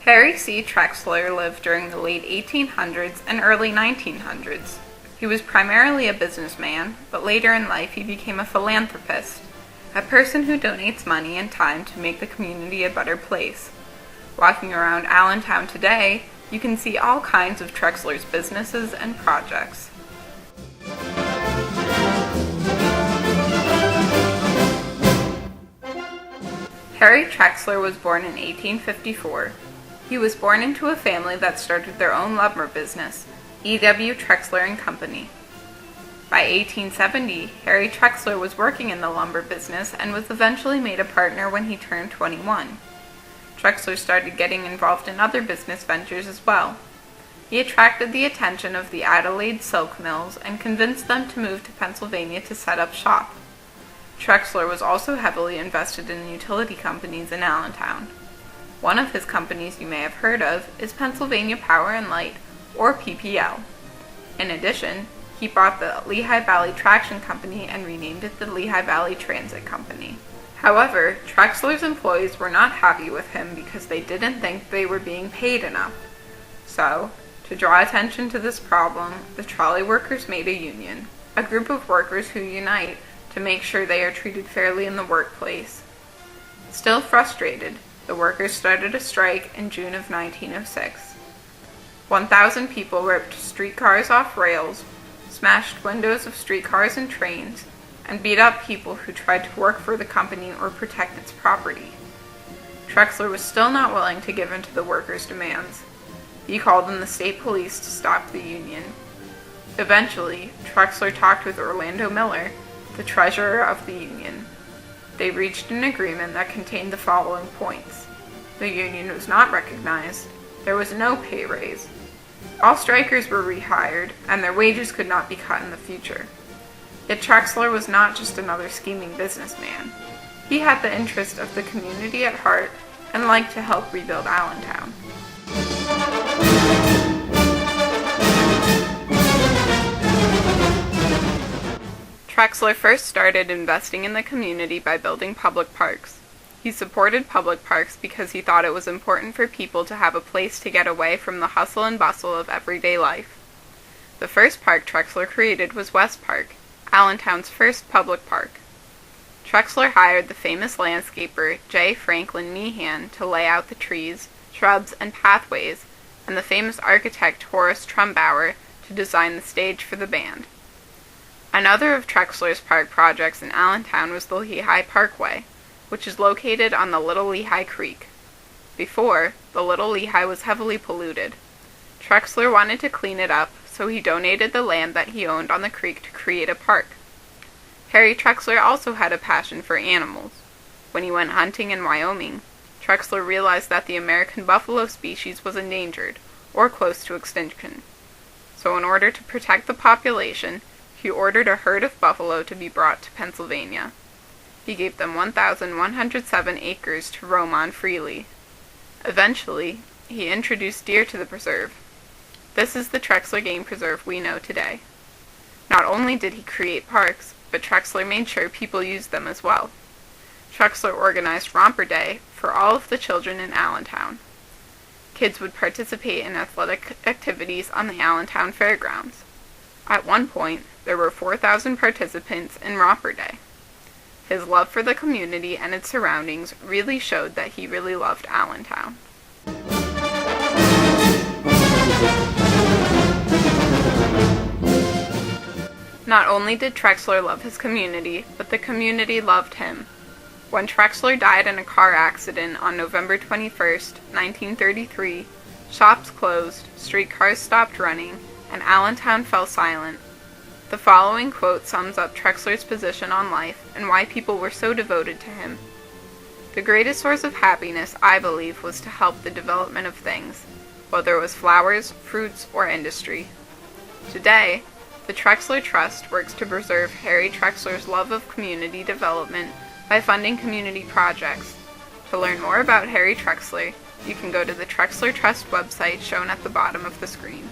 Harry C. Trexler lived during the late 1800s and early 1900s. He was primarily a businessman, but later in life he became a philanthropist, a person who donates money and time to make the community a better place. Walking around Allentown today, you can see all kinds of Trexler's businesses and projects. Harry Trexler was born in 1854. He was born into a family that started their own lumber business, E.W. Trexler and Company. By 1870, Harry Trexler was working in the lumber business and was eventually made a partner when he turned 21. Trexler started getting involved in other business ventures as well. He attracted the attention of the Adelaide silk mills and convinced them to move to Pennsylvania to set up shop. Trexler was also heavily invested in utility companies in Allentown. One of his companies you may have heard of is Pennsylvania Power and Light, or PPL. In addition, he bought the Lehigh Valley Traction Company and renamed it the Lehigh Valley Transit Company. However, Trexler's employees were not happy with him because they didn't think they were being paid enough. So, to draw attention to this problem, the trolley workers made a union, a group of workers who unite to make sure they are treated fairly in the workplace. Still frustrated, the workers started a strike in June of 1906. 1,000 people ripped streetcars off rails, smashed windows of streetcars and trains, and beat up people who tried to work for the company or protect its property. Trexler was still not willing to give in to the workers' demands. He called in the state police to stop the union. Eventually, Trexler talked with Orlando Miller, the treasurer of the union. They reached an agreement that contained the following points. The union was not recognized, there was no pay raise, all strikers were rehired, and their wages could not be cut in the future. Yet Trexler was not just another scheming businessman. He had the interest of the community at heart and liked to help rebuild Allentown. Trexler first started investing in the community by building public parks. He supported public parks because he thought it was important for people to have a place to get away from the hustle and bustle of everyday life. The first park Trexler created was West Park, Allentown's first public park. Trexler hired the famous landscaper J. Franklin Meehan to lay out the trees, shrubs, and pathways, and the famous architect Horace Trumbauer to design the stage for the band. Another of Trexler's park projects in Allentown was the Lehigh Parkway, which is located on the Little Lehigh Creek. Before, the Little Lehigh was heavily polluted. Trexler wanted to clean it up, so he donated the land that he owned on the creek to create a park. Harry Trexler also had a passion for animals. When he went hunting in Wyoming, Trexler realized that the American buffalo species was endangered, or close to extinction. So in order to protect the population, he ordered a herd of buffalo to be brought to Pennsylvania. He gave them 1,107 acres to roam on freely. Eventually, he introduced deer to the preserve. This is the Trexler Game Preserve we know today. Not only did he create parks, but Trexler made sure people used them as well. Trexler organized Romper Day for all of the children in Allentown. Kids would participate in athletic activities on the Allentown Fairgrounds. At one point, there were 4,000 participants in Romper Day. His love for the community and its surroundings really showed that he really loved Allentown. Not only did Trexler love his community, but the community loved him. When Trexler died in a car accident on November 21, 1933, shops closed, streetcars stopped running, and Allentown fell silent. The following quote sums up Trexler's position on life and why people were so devoted to him. The greatest source of happiness, I believe, was to help the development of things, whether it was flowers, fruits, or industry. Today, the Trexler Trust works to preserve Harry Trexler's love of community development by funding community projects. To learn more about Harry Trexler, you can go to the Trexler Trust website shown at the bottom of the screen.